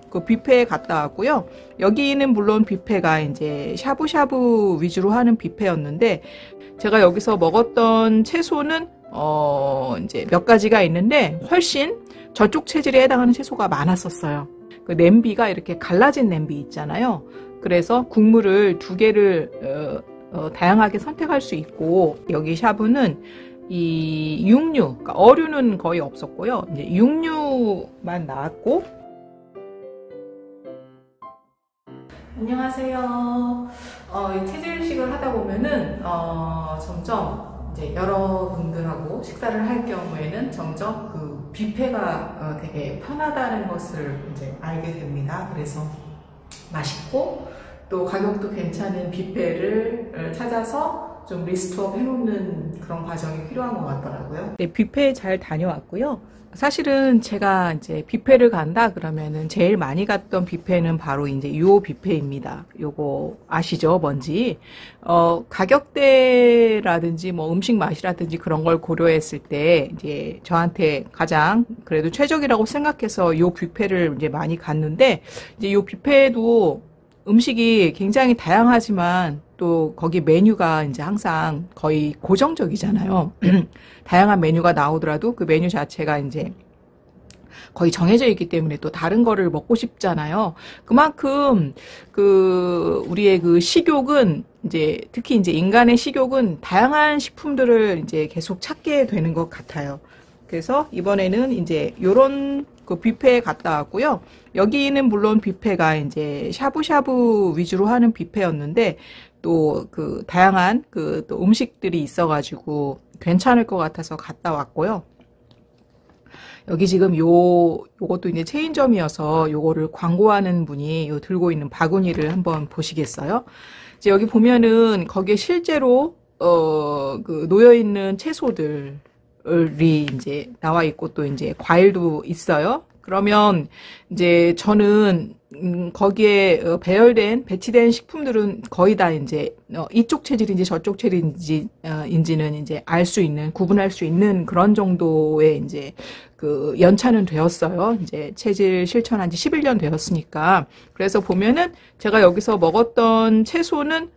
그 뷔페에 갔다 왔고요. 여기는 물론 뷔페가 이제 샤브샤브 위주로 하는 뷔페였는데, 제가 여기서 먹었던 채소는 이제 몇 가지가 있는데 훨씬 저쪽 체질에 해당하는 채소가 많았었어요. 그 냄비가 이렇게 갈라진 냄비 있잖아요. 그래서 국물을 두 개를 다양하게 선택할 수 있고, 여기 샤브는 이 육류, 그러니까 어류는 거의 없었고요. 이제 육류만 나왔고. 안녕하세요. 이 체질식을 하다 보면은 점점 이제 여러분들하고 식사를 할 경우에는 점점 그 뷔페가 되게 편하다는 것을 이제 알게 됩니다. 그래서 맛있고 또 가격도 괜찮은 뷔페를 찾아서 좀 리스트업 해놓는 그런 과정이 필요한 것 같더라고요. 네, 뷔페 잘 다녀왔고요. 사실은 제가 이제 뷔페를 간다 그러면은 제일 많이 갔던 뷔페는 바로 이제 요 뷔페입니다. 요거 아시죠? 뭔지. 가격대라든지 뭐 음식 맛이라든지 그런 걸 고려했을 때 이제 저한테 가장 그래도 최적이라고 생각해서 요 뷔페를 이제 많이 갔는데, 이제 요 뷔페도 음식이 굉장히 다양하지만 또 거기 메뉴가 이제 항상 거의 고정적이잖아요. 다양한 메뉴가 나오더라도 그 메뉴 자체가 이제 거의 정해져 있기 때문에 또 다른 거를 먹고 싶잖아요. 그만큼 우리의 그 식욕은 이제 특히 이제 인간의 식욕은 다양한 식품들을 이제 계속 찾게 되는 것 같아요. 그래서 이번에는 이제 요런 그 뷔페에 갔다 왔고요. 여기는 물론 뷔페가 이제 샤브샤브 위주로 하는 뷔페였는데, 또 그 다양한 그 또 음식들이 있어가지고 괜찮을 것 같아서 갔다 왔고요. 여기 지금 요것도 이제 체인점이어서 요거를 광고하는 분이 요 들고 있는 바구니를 한번 보시겠어요? 이제 여기 보면은 거기에 실제로 그 놓여 있는 채소들이 이제 나와 있고 또 이제 과일도 있어요. 그러면 이제 저는 거기에 배치된 식품들은 거의 다 이제 이쪽 체질인지 저쪽 체질인지는 이제 구분할 수 있는 그런 정도의 이제 그 연차는 되었어요. 이제 체질 실천한 지 11년 되었으니까. 그래서 보면은 제가 여기서 먹었던 채소는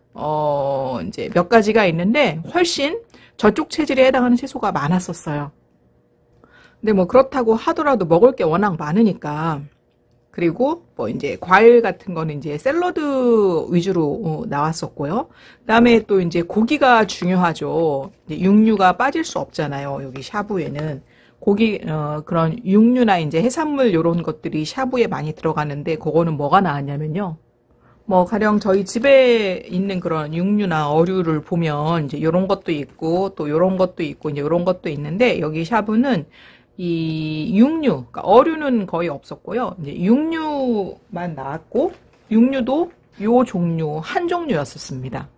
이제 몇 가지가 있는데 훨씬 저쪽 체질에 해당하는 채소가 많았었어요. 근데 뭐 그렇다고 하더라도 먹을 게 워낙 많으니까. 그리고 뭐 이제 과일 같은 거는 이제 샐러드 위주로 나왔었고요. 그다음에 또 이제 고기가 중요하죠. 이제 육류가 빠질 수 없잖아요. 여기 샤브에는 고기 그런 육류나 이제 해산물 요런 것들이 샤브에 많이 들어가는데, 그거는 뭐가 나왔냐면요. 뭐 가령 저희 집에 있는 그런 육류나 어류를 보면 이제 요런 것도 있고 또 요런 것도 있고 이제 요런 것도 있는데, 여기 샤브는 이 육류, 그러니까 어류는 거의 없었고요. 이제 육류만 나왔고, 육류도 요 종류, 한 종류였었습니다.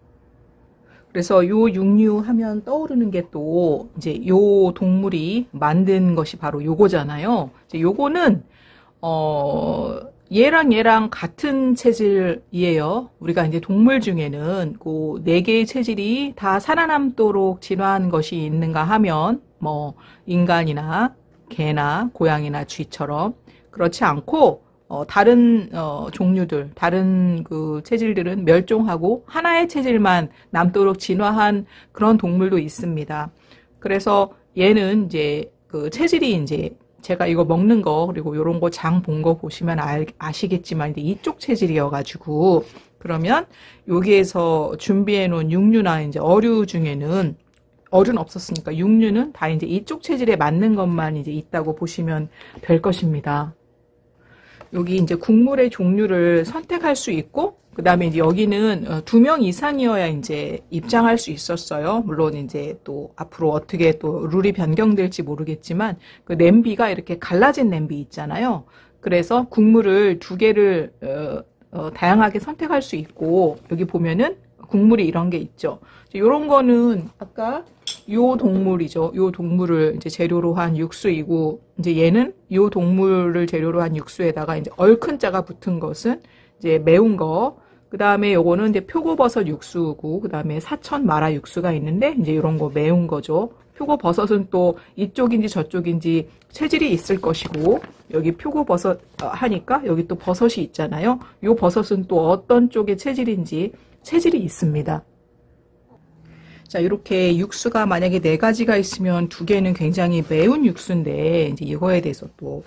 그래서 요 육류 하면 떠오르는 게 또 이제 요 동물이 만든 것이 바로 요거잖아요. 이제 요거는 얘랑 같은 체질이에요. 우리가 이제 동물 중에는 그 4개의 체질이 다 살아남도록 진화한 것이 있는가 하면 뭐 인간이나 개나 고양이나 쥐처럼, 그렇지 않고 다른 종류들, 다른 그 체질들은 멸종하고 하나의 체질만 남도록 진화한 그런 동물도 있습니다. 그래서 얘는 이제 그 체질이 이제 제가 이거 먹는 거 그리고 요런 거 장 본 거 보시면 아시겠지만 이제 이쪽 체질이어가지고, 그러면 여기에서 준비해 놓은 육류나 이제 어류 중에는 어류는 없었으니까 육류는 다 이제 이쪽 체질에 맞는 것만 이제 있다고 보시면 될 것입니다. 여기 이제 국물의 종류를 선택할 수 있고, 그 다음에 이제 여기는 2명 이상이어야 이제 입장할 수 있었어요. 물론 이제 또 앞으로 어떻게 또 룰이 변경될지 모르겠지만, 그 냄비가 이렇게 갈라진 냄비 있잖아요. 그래서 국물을 두 개를 다양하게 선택할 수 있고, 여기 보면은 국물이 이런 게 있죠. 이런 거는 아까 요 동물이죠. 요 동물을 이제 재료로 한 육수이고, 이제 얘는 요 동물을 재료로 한 육수에다가 이제 얼큰 자가 붙은 것은 이제 매운 거. 그 다음에 요거는 이제 표고버섯 육수고, 그 다음에 사천 마라 육수가 있는데, 이제 이런 거 매운 거죠. 표고버섯은 또 이쪽인지 저쪽인지 체질이 있을 것이고, 여기 표고버섯 하니까 여기 또 버섯이 있잖아요. 요 버섯은 또 어떤 쪽의 체질인지 체질이 있습니다. 자, 이렇게 육수가 만약에 4가지가 있으면 2개는 굉장히 매운 육수인데, 이제 이거에 대해서 또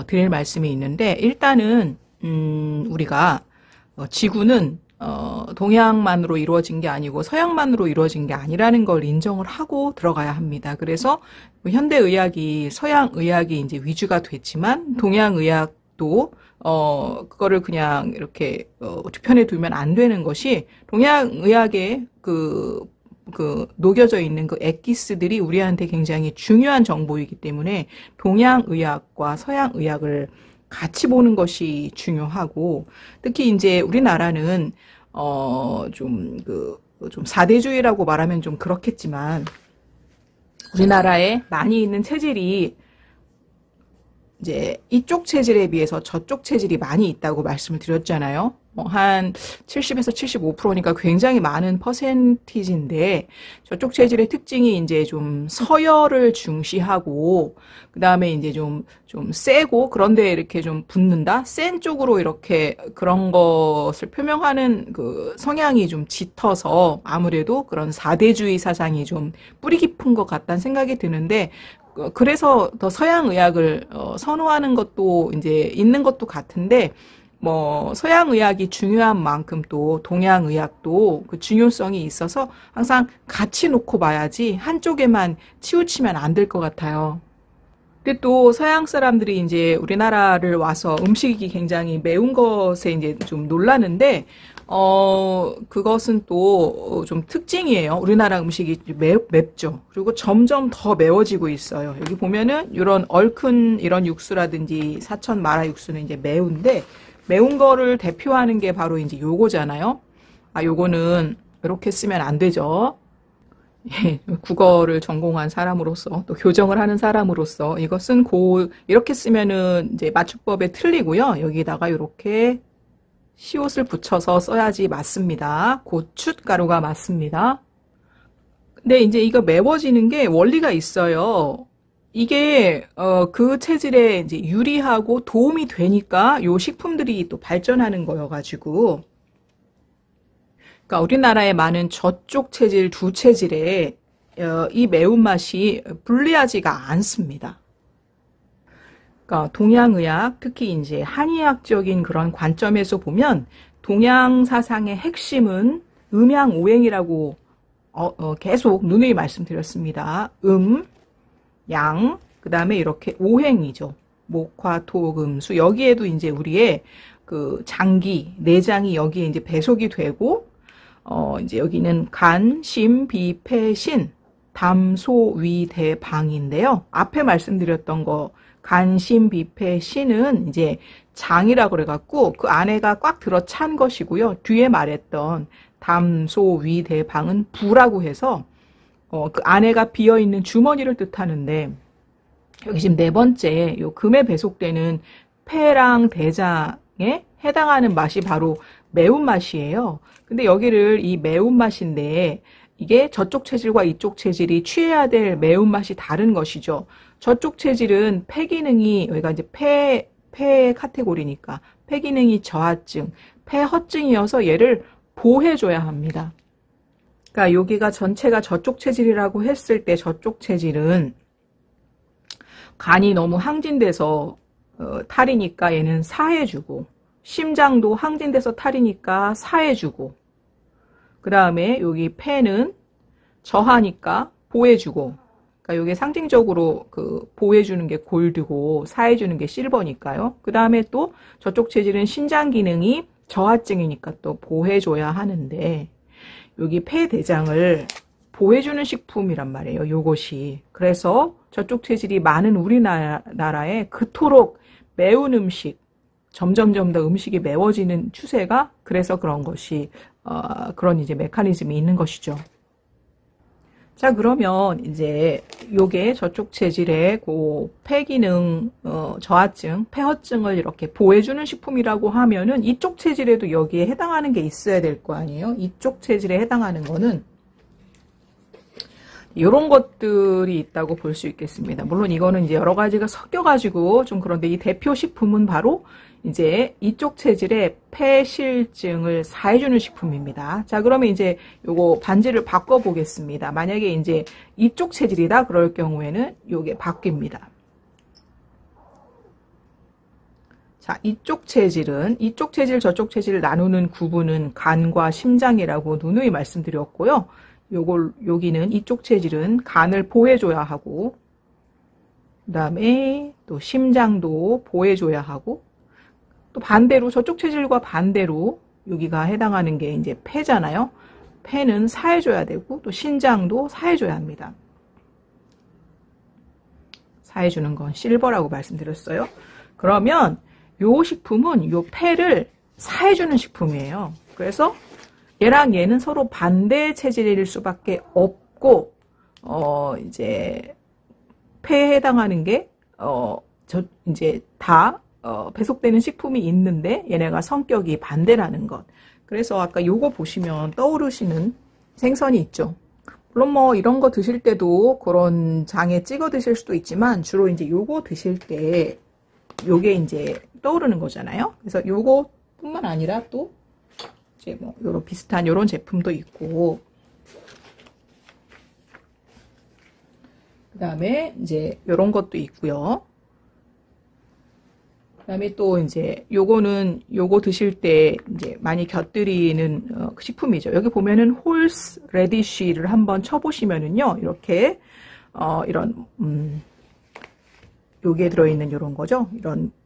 드릴 말씀이 있는데, 일단은 우리가 지구는 동양만으로 이루어진 게 아니고 서양만으로 이루어진 게 아니라는 걸 인정을 하고 들어가야 합니다. 그래서 현대의학이 서양의학이 이제 위주가 됐지만 동양의학도 그거를 그냥 이렇게 뒤편에 두면 안 되는 것이, 동양의학의 그 녹여져 있는 그 엑기스들이 우리한테 굉장히 중요한 정보이기 때문에 동양의학과 서양의학을 같이 보는 것이 중요하고, 특히 이제 우리나라는 좀 4대주의라고 말하면 좀 그렇겠지만, 우리나라에 많이 있는 체질이 이제 이쪽 체질에 비해서 저쪽 체질이 많이 있다고 말씀을 드렸잖아요. 한 70에서 75%니까 굉장히 많은 퍼센티지인데, 저쪽 체질의 특징이 이제 좀 서열을 중시하고, 그 다음에 이제 좀 세고, 그런데 이렇게 좀 붙는다? 센 쪽으로 이렇게 그런 것을 표명하는 그 성향이 좀 짙어서 아무래도 그런 4대주의 사상이 좀 뿌리 깊은 것 같다는 생각이 드는데, 그래서 더 서양의학을 선호하는 것도 이제 있는 것도 같은데, 서양의학이 중요한 만큼 또 동양의학도 그 중요성이 있어서 항상 같이 놓고 봐야지 한쪽에만 치우치면 안 될 것 같아요. 근데 또 서양 사람들이 이제 우리나라를 와서 음식이 굉장히 매운 것에 이제 좀 놀라는데, 그것은 또 좀 특징이에요. 우리나라 음식이 맵죠. 그리고 점점 더 매워지고 있어요. 여기 보면은 이런 얼큰 이런 육수라든지 사천 마라 육수는 이제 매운데, 매운 거를 대표하는 게 바로 이제 요거잖아요. 요거는 이렇게 쓰면 안 되죠. 예, 국어를 전공한 사람으로서 또 교정을 하는 사람으로서 이것은 이렇게 쓰면은 이제 맞춤법에 틀리고요. 여기다가 이렇게 시옷을 붙여서 써야지 맞습니다. 고춧가루가 맞습니다. 근데 이제 이거 매워지는 게 원리가 있어요. 이게 그 체질에 이제 유리하고 도움이 되니까 요 식품들이 또 발전하는 거여가지고, 그러니까 우리나라에 많은 저쪽 체질 두 체질에 이 매운맛이 불리하지가 않습니다. 그러니까 동양의학, 특히 이제 한의학적인 그런 관점에서 보면 동양 사상의 핵심은 음양오행이라고 계속 누누이 말씀드렸습니다. 양, 그 다음에 이렇게 오행이죠. 목화, 토, 금, 수. 여기에도 이제 우리의 그 장기, 내장이 여기에 이제 배속이 되고, 이제 여기는 간, 심, 비, 폐, 신, 담, 소, 위, 대, 방인데요. 앞에 말씀드렸던 거, 간, 심, 비, 폐, 신은 이제 장이라고 그래갖고 그 안에가 꽉 들어 찬 것이고요. 뒤에 말했던 담, 소, 위, 대, 방은 부라고 해서 그 안에가 비어있는 주머니를 뜻하는데, 여기 지금 4번째, 요 금에 배속되는 폐랑 대장에 해당하는 맛이 바로 매운맛이에요. 근데 여기를 이 매운맛인데, 이게 저쪽 체질과 이쪽 체질이 취해야 될 매운맛이 다른 것이죠. 저쪽 체질은 폐 기능이, 여기가 이제 폐 카테고리니까, 폐 기능이 저하증, 폐허증이어서 얘를 보해줘야 합니다. 그러니까 여기가 전체가 저쪽 체질이라고 했을 때 저쪽 체질은 간이 너무 항진돼서 탈이니까 얘는 사해주고, 심장도 항진돼서 탈이니까 사해주고, 그 다음에 여기 폐는 저하니까 보해주고, 그러니까 이게 상징적으로 그 보해주는 게 골드고 사해주는 게 실버니까요. 그 다음에 또 저쪽 체질은 신장 기능이 저하증이니까 또 보해줘야 하는데, 여기 폐대장을 보해주는 식품이란 말이에요. 요것이. 그래서 저쪽 체질이 많은 우리나라에 그토록 매운 음식, 점점점 더 음식이 매워지는 추세가, 그래서 그런 것이 그런 이제 메커니즘이 있는 것이죠. 자, 그러면 이제 요게 저쪽 체질의 그 폐기능 저하증, 폐허증을 이렇게 보해주는 식품이라고 하면은 이쪽 체질에도 여기에 해당하는 게 있어야 될 거 아니에요. 이쪽 체질에 해당하는 거는 이런 것들이 있다고 볼 수 있겠습니다. 물론 이거는 이제 여러 가지가 섞여가지고 좀 그런데 이 대표 식품은 바로 이제 이쪽 체질의 폐실증을 사해주는 식품입니다. 자, 그러면 이제 요거 반지를 바꿔보겠습니다. 만약에 이제 이쪽 체질이다 그럴 경우에는 요게 바뀝니다. 자, 이쪽 체질, 저쪽 체질을 나누는 구분은 간과 심장이라고 누누이 말씀드렸고요. 여기는 이쪽 체질은 간을 보호해줘야 하고, 그 다음에 또 심장도 보호해줘야 하고, 또 반대로 저쪽 체질과 반대로 여기가 해당하는 게 이제 폐잖아요. 폐는 사해줘야 되고, 또 신장도 사해줘야 합니다. 사해주는 건 실버라고 말씀드렸어요. 그러면 요 식품은 요 폐를 사해주는 식품이에요. 그래서 얘랑 얘는 서로 반대 체질일 수밖에 없고, 이제 폐에 해당하는 게 이제 다 배속되는 식품이 있는데 얘네가 성격이 반대라는 것. 그래서 아까 요거 보시면 떠오르시는 생선이 있죠. 물론 뭐 이런 거 드실 때도 그런 장에 찍어 드실 수도 있지만 주로 이제 요거 드실 때 요게 이제 떠오르는 거잖아요. 그래서 요거뿐만 아니라 또 이제 뭐 요런 비슷한 요런 제품도 있고, 그 다음에 이제 요런 것도 있고요. 그 다음에 또 이제 요거는 요거 드실 때 이제 많이 곁들이는 식품이죠. 여기 보면은 홀스 레디쉬를 한번 쳐보시면은요, 이렇게 이런 요게 들어있는 요런 거죠.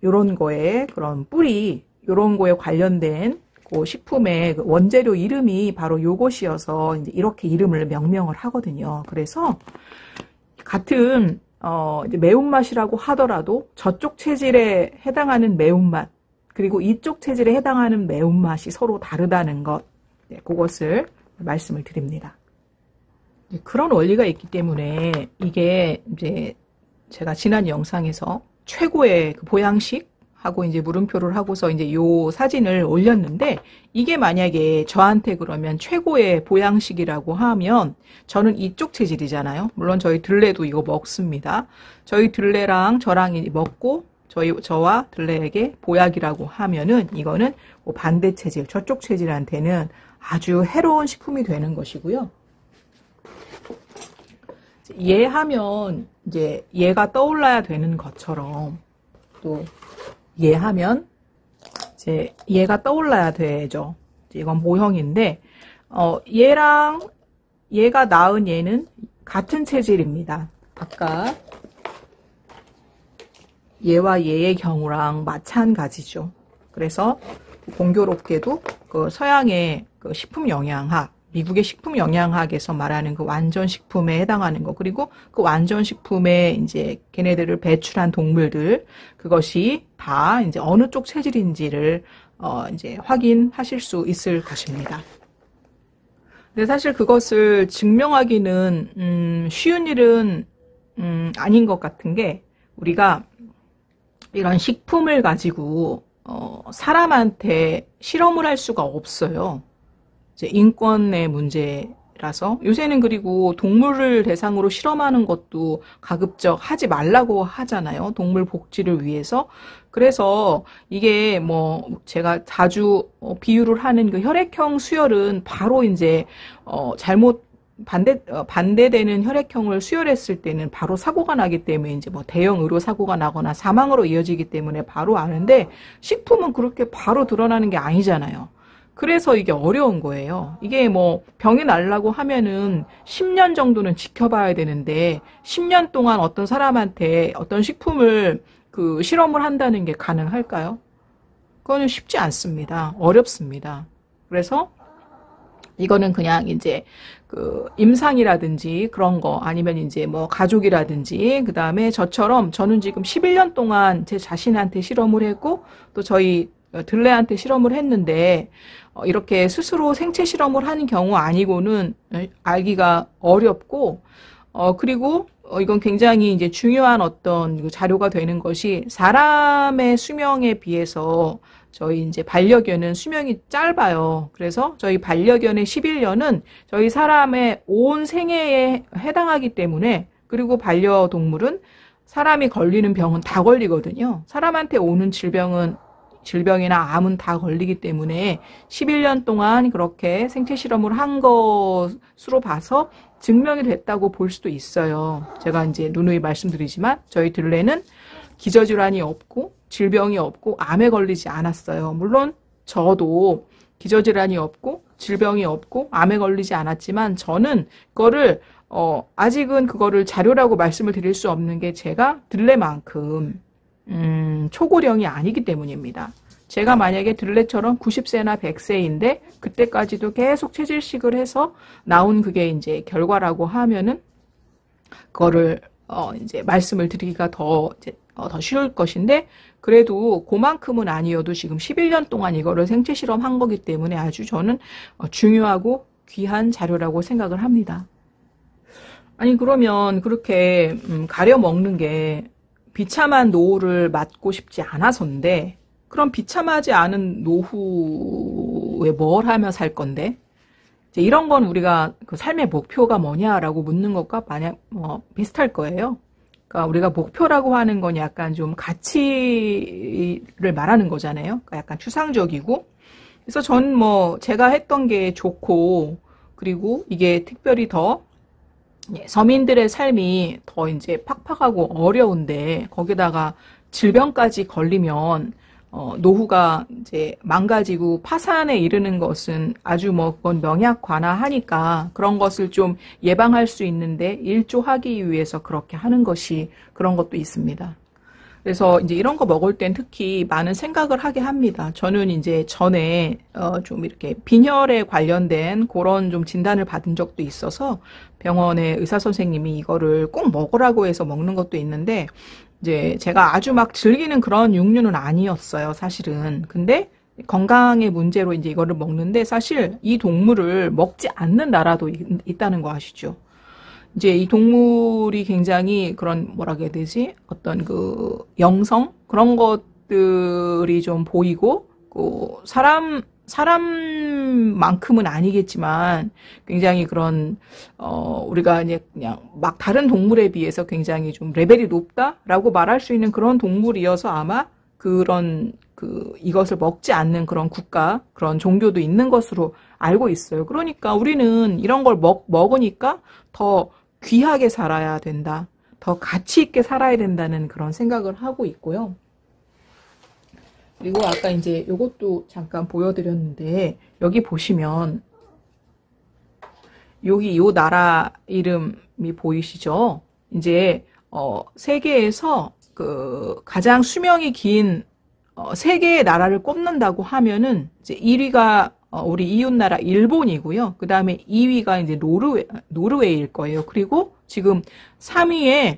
요런 거에 그런 뿌리, 요런 거에 관련된 그 식품의 그 원재료 이름이 바로 요것이어서 이제 이렇게 이름을 명명을 하거든요. 그래서 같은 이제 매운맛이라고 하더라도 저쪽 체질에 해당하는 매운맛, 그리고 이쪽 체질에 해당하는 매운맛이 서로 다르다는 것, 네, 그것을 말씀을 드립니다. 그런 원리가 있기 때문에 이게 이제 제가 지난 영상에서 최고의 그 보양식 하고 이제 물음표를 하고서 이제 요 사진을 올렸는데, 이게 만약에 저한테 그러면 최고의 보양식이라고 하면 저는 이쪽 체질이잖아요. 물론 저희 들레도 이거 먹습니다. 저희 들레랑 저랑 먹고 저와 들레에게 보약이라고 하면은 이거는 뭐 반대 체질, 저쪽 체질한테는 아주 해로운 식품이 되는 것이고요. 얘 하면 이제 얘가 떠올라야 되는 것처럼 또 얘 하면 이제 얘가 떠올라야 되죠. 이건 모형인데 얘랑 얘가 낳은 얘는 같은 체질입니다. 아까 얘와 얘의 경우랑 마찬가지죠. 그래서 공교롭게도 그 서양의 그 식품 영양학, 미국의 식품 영양학에서 말하는 그 완전 식품에 해당하는 거, 그리고 그 완전 식품에 이제 걔네들을 배출한 동물들, 그것이 다 이제 어느 쪽 체질인지를 이제 확인하실 수 있을 것입니다. 근데 사실 그것을 증명하기는 쉬운 일은 아닌 것 같은 게, 우리가 이런 식품을 가지고 사람한테 실험을 할 수가 없어요. 이제 인권의 문제라서 요새는, 그리고 동물을 대상으로 실험하는 것도 가급적 하지 말라고 하잖아요. 동물 복지를 위해서. 그래서 이게 뭐 제가 자주 비유를 하는 그 혈액형 수혈은 바로 이제 잘못 반대되는 혈액형을 수혈했을 때는 바로 사고가 나기 때문에 이제 뭐 대형 의료 사고가 나거나 사망으로 이어지기 때문에 바로 아는데, 식품은 그렇게 바로 드러나는 게 아니잖아요. 그래서 이게 어려운 거예요. 이게 뭐 병이 나려고 하면은 10년 정도는 지켜봐야 되는데 10년 동안 어떤 사람한테 어떤 식품을 그 실험을 한다는 게 가능할까요? 그거는 쉽지 않습니다. 어렵습니다. 그래서 이거는 그냥 이제 그 임상이라든지 그런 거, 아니면 이제 뭐 가족이라든지, 그 다음에 저처럼 저는 지금 11년 동안 제 자신한테 실험을 했고 또 저희 들레한테 실험을 했는데 이렇게 스스로 생체 실험을 하는 경우 아니고는 알기가 어렵고, 그리고 이건 굉장히 이제 중요한 어떤 자료가 되는 것이, 사람의 수명에 비해서 저희 이제 반려견은 수명이 짧아요. 그래서 저희 반려견의 11년은 저희 사람의 온 생애에 해당하기 때문에, 그리고 반려동물은 사람이 걸리는 병은 다 걸리거든요. 사람한테 오는 질병이나 암은 다 걸리기 때문에 11년 동안 그렇게 생체 실험을 한 것으로 봐서 증명이 됐다고 볼 수도 있어요. 제가 이제 누누이 말씀드리지만 저희 들레는 기저질환이 없고 질병이 없고 암에 걸리지 않았어요. 물론 저도 기저질환이 없고 질병이 없고 암에 걸리지 않았지만 저는 그거를 아직은 그거를 자료라고 말씀을 드릴 수 없는 게 제가 들레만큼 초고령이 아니기 때문입니다. 제가 만약에 들레처럼 90세나 100세인데 그때까지도 계속 체질식을 해서 나온 그게 이제 결과라고 하면은 그거를 이제 말씀을 드리기가 더 쉬울 것인데, 그래도 그만큼은 아니어도 지금 11년 동안 이거를 생체 실험한 거기 때문에 아주 저는 중요하고 귀한 자료라고 생각을 합니다. 아니 그러면 그렇게 가려 먹는 게 비참한 노후를 맞고 싶지 않아서인데, 그럼 비참하지 않은 노후에 뭘 하며 살 건데? 이제 이런 건 우리가 그 삶의 목표가 뭐냐라고 묻는 것과 만약 비슷할 거예요. 그러니까 우리가 목표라고 하는 건 약간 좀 가치를 말하는 거잖아요. 그러니까 약간 추상적이고. 그래서 전 제가 했던 게 좋고, 그리고 이게 특별히 더 서민들의 삶이 더 이제 팍팍하고 어려운데 거기다가 질병까지 걸리면 노후가 이제 망가지고 파산에 이르는 것은 아주 그건 명약관화하니까 그런 것을 좀 예방할 수 있는데 일조하기 위해서 그렇게 하는 것이 그런 것도 있습니다. 그래서 이제 이런 거 먹을 땐 특히 많은 생각을 하게 합니다. 저는 이제 전에 좀 이렇게 빈혈에 관련된 그런 좀 진단을 받은 적도 있어서 병원의 의사 선생님이 이거를 꼭 먹으라고 해서 먹는 것도 있는데, 이제 제가 아주 막 즐기는 그런 육류는 아니었어요, 사실은. 근데 건강의 문제로 이제 이거를 먹는데, 사실 이 동물을 먹지 않는 나라도 있다는 거 아시죠? 이제 이 동물이 굉장히 그런 뭐라 해야 되지? 어떤 그 영성 그런 것들이 좀 보이고, 사람만큼은 아니겠지만 굉장히 그런 우리가 이제 그냥 막 다른 동물에 비해서 굉장히 좀 레벨이 높다라고 말할 수 있는 그런 동물이어서 아마 그런 이것을 먹지 않는 그런 국가, 그런 종교도 있는 것으로 알고 있어요. 그러니까 우리는 이런 걸 먹으니까 더 귀하게 살아야 된다, 더 가치 있게 살아야 된다는 그런 생각을 하고 있고요. 그리고 아까 이제 요것도 잠깐 보여드렸는데, 여기 보시면 여기 요 나라 이름이 보이시죠? 이제 세계에서 그 가장 수명이 긴 세 개의 나라를 꼽는다고 하면은 이제 1위가 우리 이웃나라 일본이고요. 그 다음에 2위가 이제 노르웨이일 거예요. 그리고 지금 3위에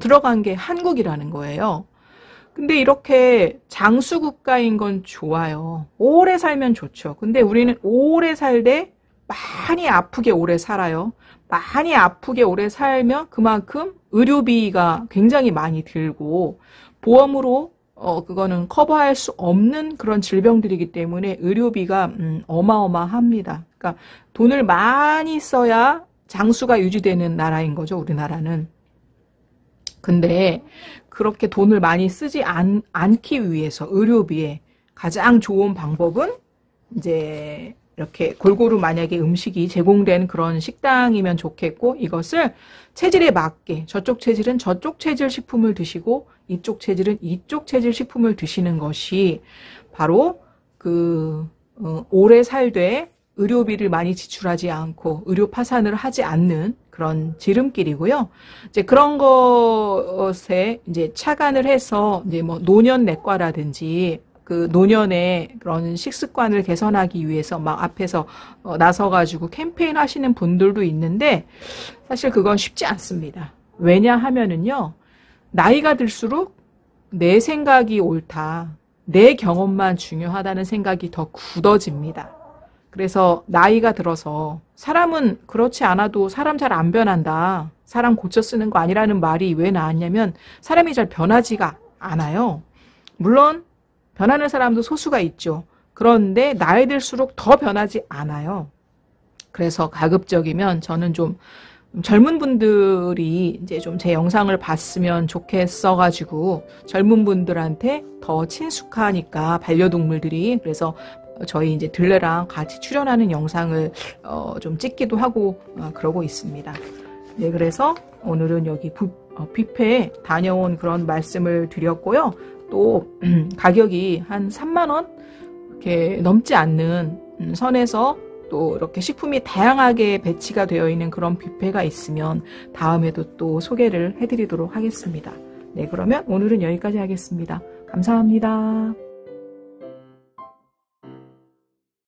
들어간 게 한국이라는 거예요. 근데 이렇게 장수 국가인 건 좋아요. 오래 살면 좋죠. 근데 우리는 오래 살되 많이 아프게 오래 살아요. 많이 아프게 오래 살면 그만큼 의료비가 굉장히 많이 들고, 보험으로 그거는 커버할 수 없는 그런 질병들이기 때문에 의료비가 어마어마합니다. 그러니까 돈을 많이 써야 장수가 유지되는 나라인 거죠, 우리나라는. 근데 그렇게 돈을 많이 쓰지 않기 위해서 의료비에 가장 좋은 방법은 이제 이렇게 골고루 만약에 음식이 제공된 그런 식당이면 좋겠고, 이것을 체질에 맞게 저쪽 체질은 저쪽 체질 식품을 드시고 이쪽 체질은 이쪽 체질 식품을 드시는 것이 바로 오래 살되 의료비를 많이 지출하지 않고 의료 파산을 하지 않는 그런 지름길이고요. 이제 그런 것에 이제 착안을 해서 이제 노년내과라든지 그 노년의 그런 식습관을 개선하기 위해서 막 앞에서 나서가지고 캠페인 하시는 분들도 있는데, 사실 그건 쉽지 않습니다. 왜냐하면은요, 나이가 들수록 내 생각이 옳다, 내 경험만 중요하다는 생각이 더 굳어집니다. 그래서 나이가 들어서 사람은 그렇지 않아도 사람 잘 안 변한다, 사람 고쳐 쓰는 거 아니라는 말이 왜 나왔냐면 사람이 잘 변하지가 않아요. 물론 변하는 사람도 소수가 있죠. 그런데 나이 들수록 더 변하지 않아요. 그래서 가급적이면 저는 좀 젊은 분들이 이제 좀 제 영상을 봤으면 좋겠어가지고 젊은 분들한테 더 친숙하니까 반려동물들이 그래서 저희 이제 들레랑 같이 출연하는 영상을 좀 찍기도 하고 그러고 있습니다. 네, 그래서 오늘은 여기 뷔페에 다녀온 그런 말씀을 드렸고요. 또 가격이 한 3만 원 이렇게 넘지 않는 선에서 또 이렇게 식품이 다양하게 배치가 되어 있는 그런 뷔페가 있으면 다음에도 또 소개를 해드리도록 하겠습니다. 네, 그러면 오늘은 여기까지 하겠습니다. 감사합니다.